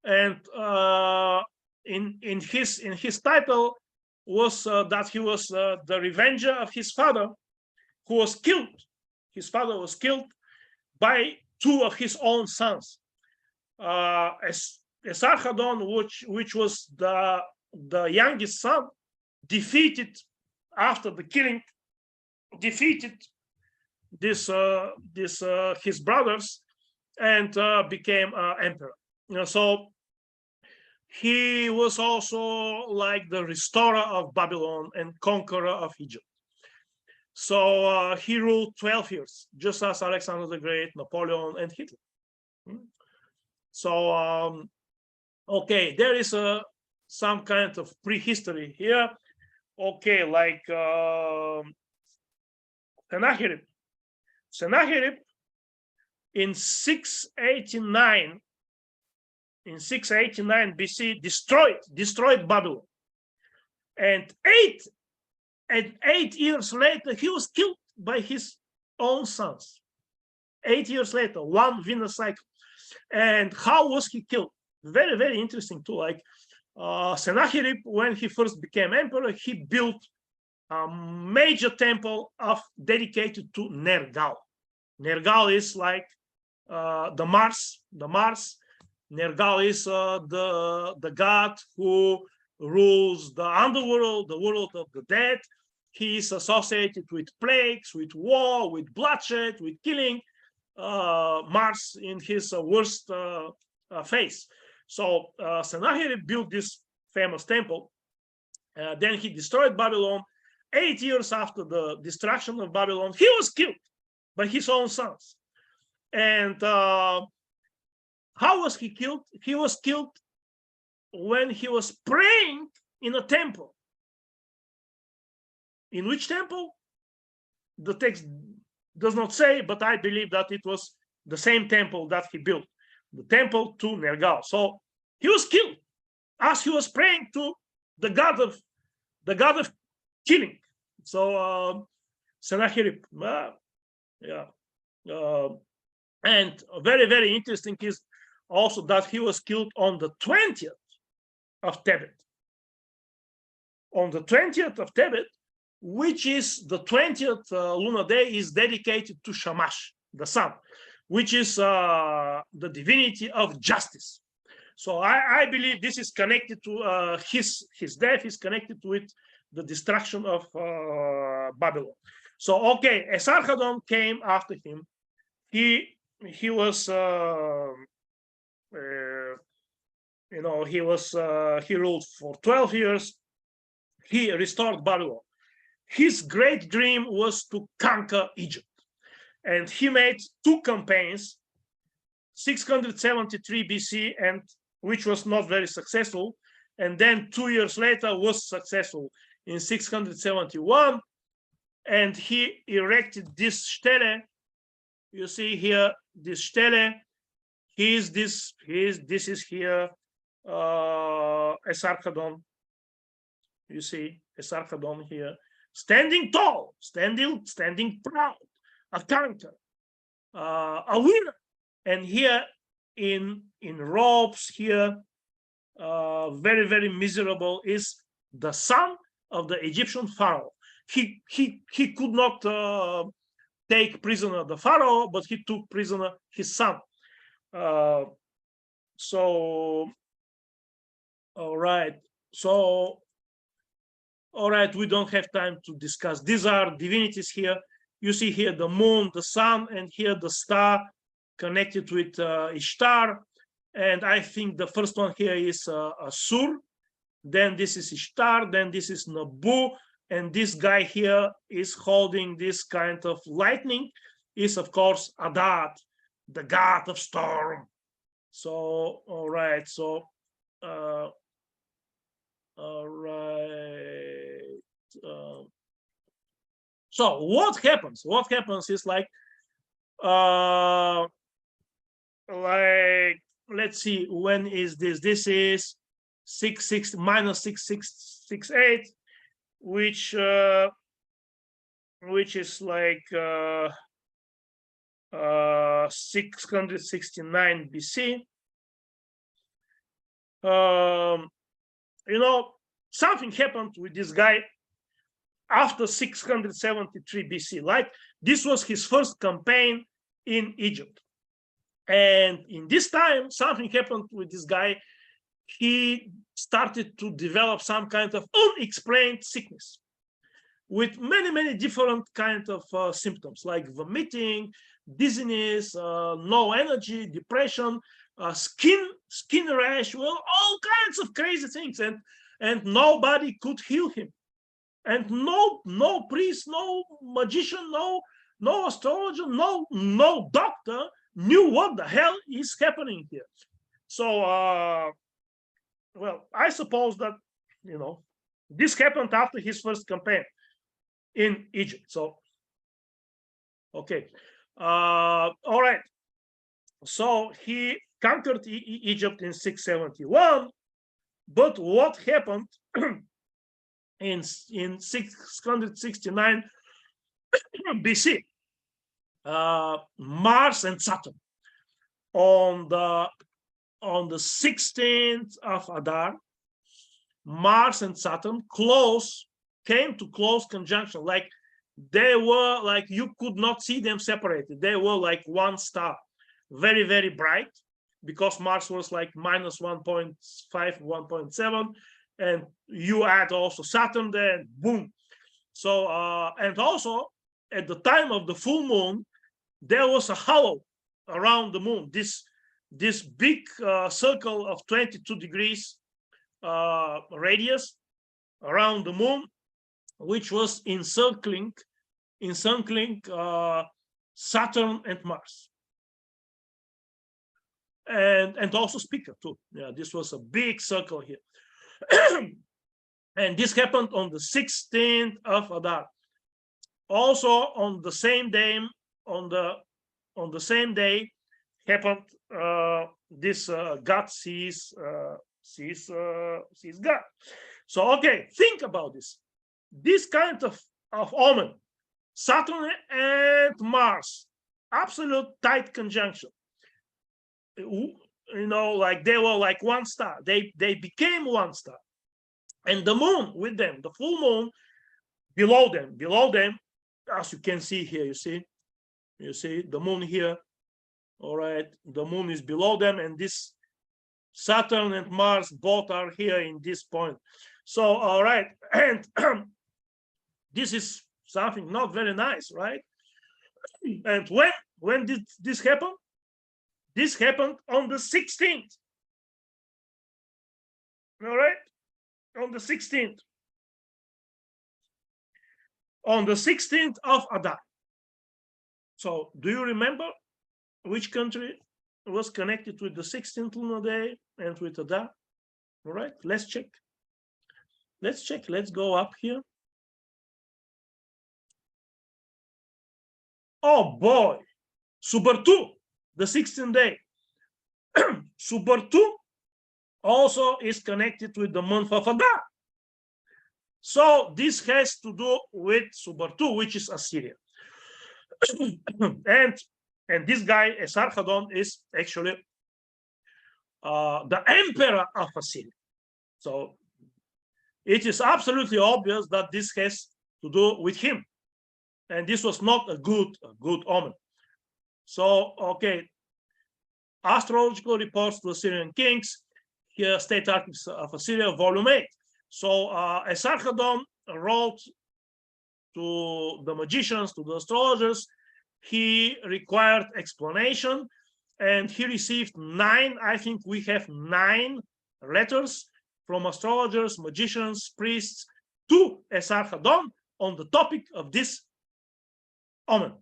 And in his title was that he was the revenger of his father, who was killed. His father was killed by two of his own sons. Esarhaddon, which was the youngest son, defeated after the killing, defeated his brothers and became emperor. So he was also like the restorer of Babylon and conqueror of Egypt. So he ruled 12 years, just as Alexander the Great, Napoleon, and Hitler. So, okay, there is some kind of prehistory here. Okay, like Sennacherib in 689 BC destroyed Babylon, and And 8 years later, he was killed by his own sons. 8 years later, one Venus cycle. And how was he killed? Very, very interesting too. Like Sennacherib, when he first became emperor, he built a major temple dedicated to Nergal. Nergal is like the Mars. Nergal is the god who rules the underworld, the world of the dead. He is associated with plagues, with war, with bloodshed, with killing. Mars in his worst phase. So Sennacherib built this famous temple. Then he destroyed Babylon. 8 years after the destruction of Babylon, he was killed by his own sons. And how was he killed? He was killed when he was praying in a temple. In which temple? The text does not say, but I believe that it was the same temple that he built, the temple to Nergal. So he was killed as he was praying to the god of killing. So Sennacherib, and very, very interesting is also that he was killed on the 20th of Tebet. On the 20th of Tebet, which is the 20th lunar day, is dedicated to Shamash, the sun, which is the divinity of justice. So I believe this is connected to his death is connected with the destruction of Babylon. So okay, Esarhaddon came after him. He was he ruled for 12 years. He restored Babylon. His great dream was to conquer Egypt, and he made 2 campaigns, 673 BC, and which was not very successful, and then 2 years later was successful in 671, and he erected this stele. You see here this stele. This is here Esarhaddon. You see Esarhaddon here, standing tall, standing proud, a conqueror, a winner. And here in robes here, very, very miserable, is the son of the Egyptian pharaoh. He could not take prisoner the pharaoh, but he took prisoner his son. So all right, we don't have time to discuss. These are divinities here. You see here the moon, the sun, and here the star connected with Ishtar. And I think the first one here is Asur. Then this is Ishtar. Then this is Nabu. And this guy here is holding this kind of lightning, is of course Adad, the god of storm. So all right, all right. So what happens? What happens is like let's see, when is this? This is 6 minus 6668, which is like 669 BC. Something happened with this guy after 673 BC. Like, this was his first campaign in Egypt. And in this time, something happened with this guy. He started to develop some kind of unexplained sickness with many, many different kinds of symptoms, like vomiting, dizziness, no energy, depression, skin rash, well, all kinds of crazy things. And nobody could heal him. And no priest, no magician, no astrologer, no doctor knew what the hell is happening here. So, well, I suppose that, this happened after his first campaign in Egypt. So, okay. All right. So he conquered Egypt in 671. But what happened in 669 BC, Mars and Saturn on the 16th of Adar. Mars and Saturn came to close conjunction, like they were like you could not see them separated. They were like one star, very, very bright, because Mars was like minus 1.5, 1.7, and you add also Saturn there, boom. So and also at the time of the full moon, there was a halo around the moon, this big circle of 22 degrees radius around the moon, which was encircling Saturn and Mars, and also Spica too. Yeah, this was a big circle here. And this happened on the 16th of Adar. Also on the same day, happened this God sees God. So okay, think about this kind of omen, Saturn and Mars, absolute tight conjunction. You know, like they were like one star. They became one star, and the moon with them, the full moon below them, as you can see here. You see the moon here. All right, the moon is below them, and this Saturn and Mars both are here in this point. So all right, and this is something not very nice, right? And when did this happen? This happened on the 16th. All right, on the 16th. On the 16th of Adar. So do you remember which country was connected with the 16th lunar day and with Adar? All right, let's check. Let's go up here. Oh boy, Subartu, the 16th day. Subartu also is connected with the month of Adar. So this has to do with Subartu, which is Assyria. and this guy, Esarhaddon, is actually the emperor of Assyria. So it is absolutely obvious that this has to do with him. And this was not a good omen. So, okay, astrological reports to Assyrian kings, here State Archives of Assyria, volume 8. So Esarhaddon wrote to the magicians, to the astrologers. He required explanation, and he received 9, I think we have 9 letters from astrologers, magicians, priests to Esarhaddon on the topic of this omen.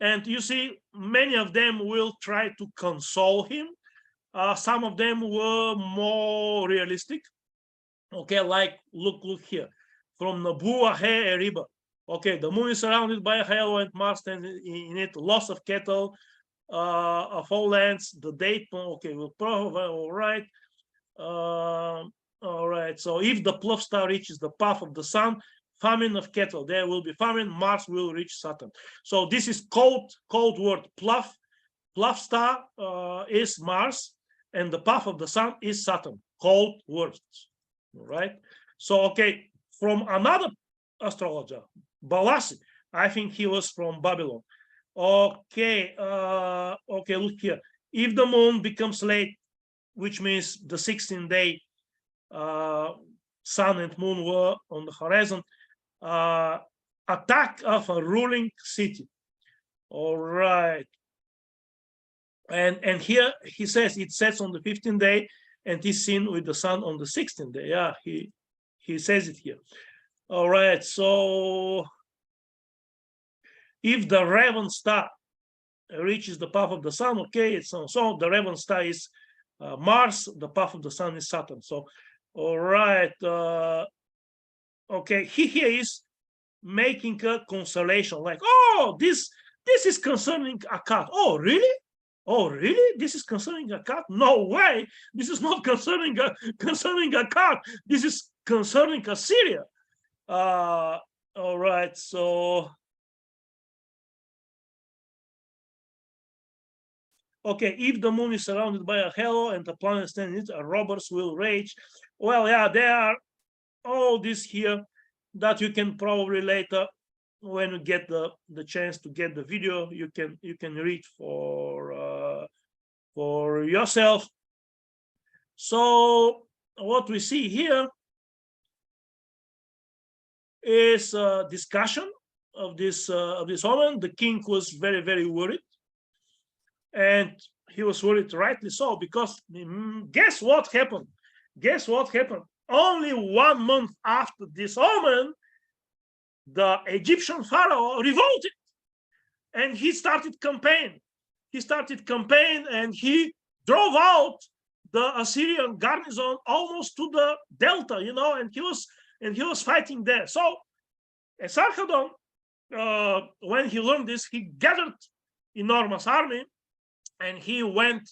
And you see, many of them will try to console him. Some of them were more realistic. Okay, like look here, from Nabu Ahe Eriba. Okay, the moon is surrounded by a halo and Mars and in it, loss of cattle, of all lands, the date. Okay, we'll probably all right. All right. So if the Pluff star reaches the path of the sun, famine of cattle, there will be famine. Mars will reach Saturn. So this is cold word. Pluff star is Mars, and the path of the sun is Saturn. Cold words. All right. So okay, from another astrologer, Balasi, I think he was from Babylon. Okay, okay, look here. If the moon becomes late, which means the 16th day, sun and moon were on the horizon, attack of a ruling city. All right. And here he says it sets on the 15th day and is seen with the sun on the 16th day. Yeah, he says it here. All right, so if the Raven star reaches the path of the sun, okay, it's so the Raven star is Mars, the path of the sun is Saturn. So, all right, okay, he here is making a constellation, like, oh, this is concerning a cat. Oh, really? Oh, really? This is concerning a cat? No way! This is not concerning a cat. This is concerning Assyria. All right, so okay, if the moon is surrounded by a halo and the planet standing in it, robbers will rage. Well, yeah, there are all this here that you can probably later, when you get the chance to get the video, you can read for yourself. So what we see here is a discussion of this omen. The king was very, very worried, and he was worried rightly so, because guess what happened? Guess what happened? Only 1 month after this omen, the Egyptian pharaoh revolted, and he started campaign. He started campaign, and he drove out the Assyrian garrison almost to the delta, and he was fighting there. So Esarhaddon, when he learned this, he gathered enormous army, and he went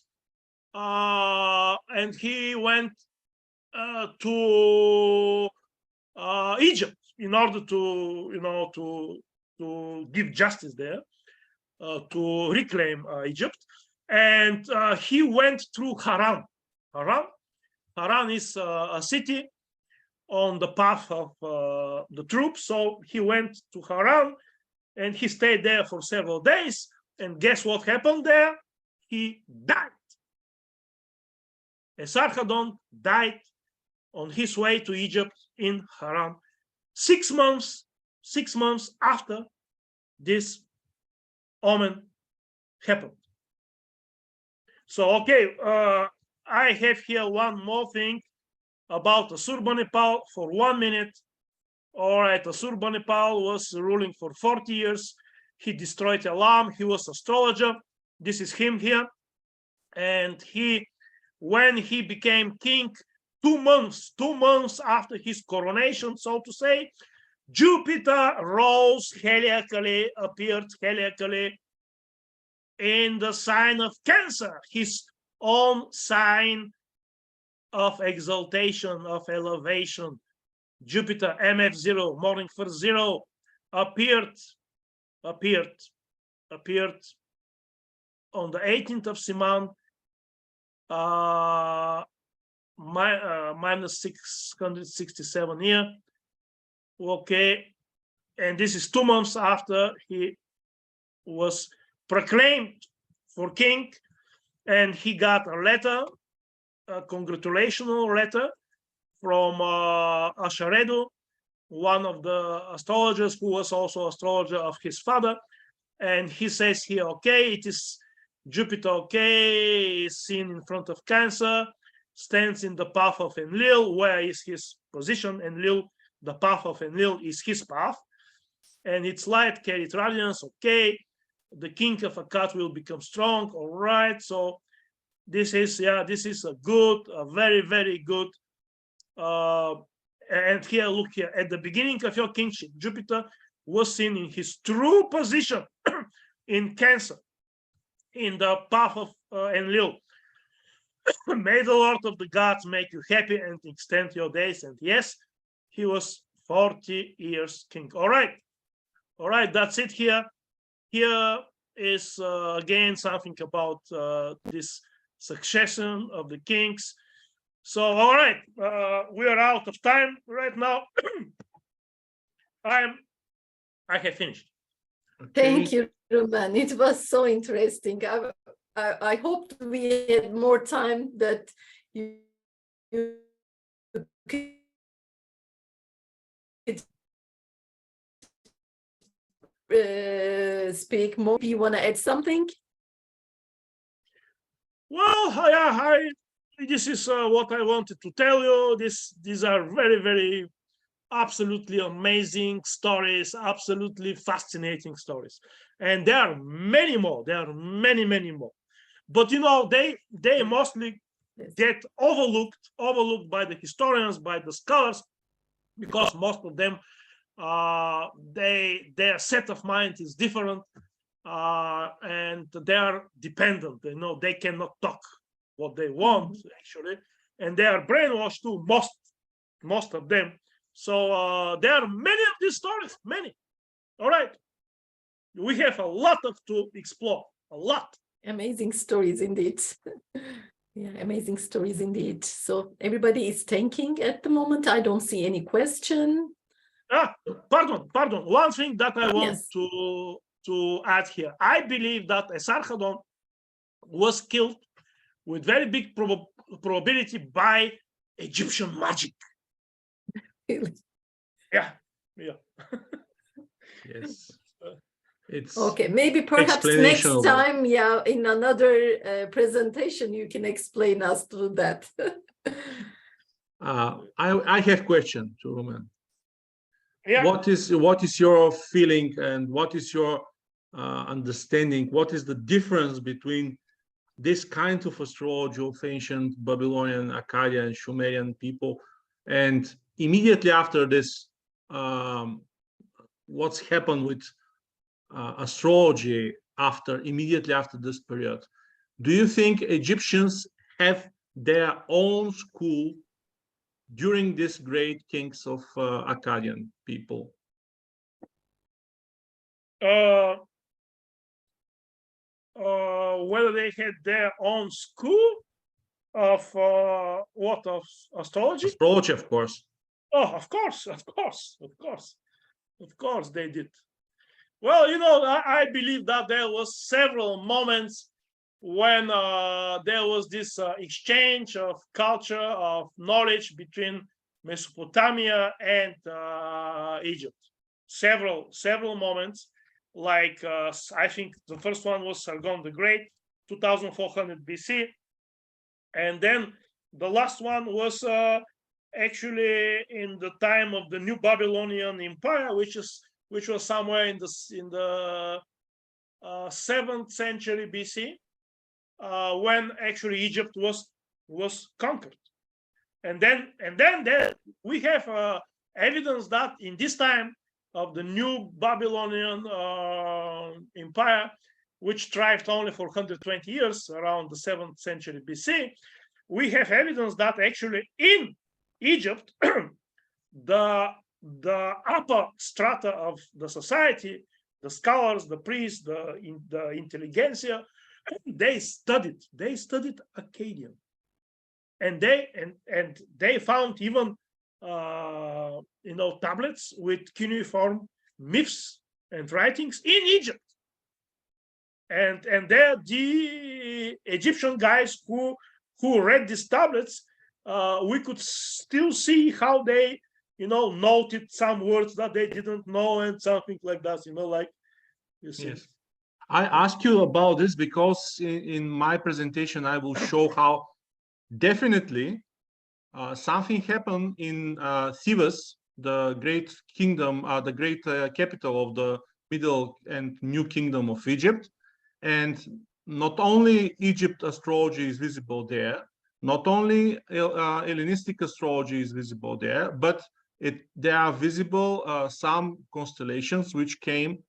to Egypt in order to give justice there, to reclaim Egypt. And he went through Haran. Haran is a city on the path of the troops. So he went to Haran, and he stayed there for several days. And guess what happened there? He died. Esarhaddon died on his way to Egypt in Haran, 6 months after this omen happened. So, okay, I have here one more thing about Assurbanipal for 1 minute. All right, Assurbanipal was ruling for 40 years. He destroyed Elam. He was astrologer. This is him here. And when he became king, 2 months after his coronation, so to say, Jupiter rose helically, appeared helically in the sign of Cancer, his own sign of exaltation, of elevation. Jupiter, MF0, morning for 0, appeared on the 18th of Siman, minus 667 year. Okay, and this is 2 months after he was proclaimed for king, and he got a letter, a congratulational letter from Asharedu, one of the astrologers who was also astrologer of his father. And he says here, okay, it is Jupiter, okay, is seen in front of Cancer, stands in the path of Enlil. Where is his position? Enlil, the path of Enlil is his path, and its light carried radiance. Okay, the king of Akkad will become strong. All right, so this is a very, very good. And here, look here, at the beginning of your kingship, Jupiter was seen in his true position in Cancer, in the path of Enlil. May the Lord of the gods make you happy and extend your days. And yes, he was 40 years king. All right, that's it here. Here is again something about this succession of the kings. So, all right, we are out of time right now. I have finished. Okay. Thank you, Rumen. It was so interesting. I hoped we had more time that you could speak more. Do you want to add something? Well, this is what I wanted to tell you. These are very, very absolutely amazing stories, absolutely fascinating stories. And there are many more. There are many, many more. But they mostly get overlooked by the historians, by the scholars, because most of them their set of mind is different, and they are dependent. They cannot talk what they want, actually, and they are brainwashed too, most of them. So there are many of these stories, many. All right. We have a lot to explore, a lot. Amazing stories indeed. Yeah, amazing stories indeed. So everybody is thanking at the moment. I don't see any question. Pardon. One thing that I want Yes. to add here. I believe that Esarhaddon was killed with very big probability by Egyptian magic. Really? Yeah. Yes. It's Okay, maybe perhaps next time, yeah, in another presentation, you can explain us through that. I have question to Rumen. Yeah. What is your feeling and what is your understanding? What is the difference between this kind of astrology of ancient Babylonian, Akkadian, Sumerian people, and immediately after this, what's happened with astrology immediately after this period? Do you think Egyptians have their own school during this great kings of Akkadian people? Whether they had their own school of of astrology? Astrology, of course. Oh, of course they did. Well, I believe that there was several moments when there was this exchange of culture, of knowledge between Mesopotamia and Egypt. Several moments. Like I think the first one was Sargon the Great, 2400 BC, and then the last one was actually in the time of the New Babylonian Empire, which was somewhere in the 7th century BC, when actually Egypt was conquered, and then there we have evidence that in this time of the New Babylonian Empire, which thrived only for 120 years around the 7th century BC, we have evidence that actually in Egypt, the upper strata of the society, the scholars, the priests, the intelligentsia, they studied Akkadian, and they found even tablets with cuneiform myths and writings in Egypt, and there the Egyptian guys who read these tablets, we could still see how they noted some words that they didn't know and something like that, like you see. Yes. I ask you about this because in my presentation I will show how definitely something happened in Thebes, the great kingdom, the great capital of the Middle and New Kingdom of Egypt. And not only Egypt astrology is visible there, not only Hellenistic astrology is visible there, but there are visible some constellations which came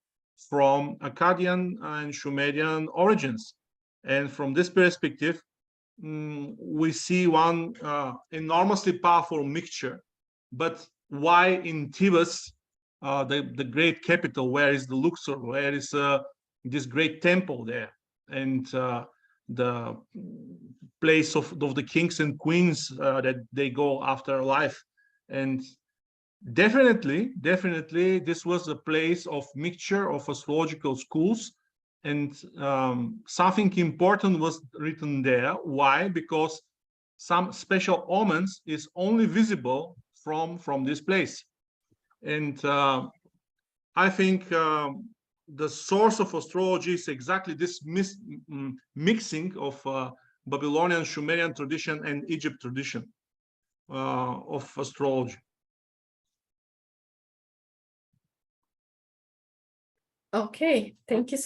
from Akkadian and Sumerian origins. And from this perspective, we see one enormously powerful mixture. But why in Thebes, the great capital, where is the Luxor, where is this great temple there, and the place of the kings and queens that they go after life? And definitely this was a place of mixture of astrological schools, and something important was written there. Why? Because some special omens is only visible from this place. And I think the source of astrology is exactly this mixing of Babylonian, Sumerian tradition and Egypt tradition of astrology. Okay, thank you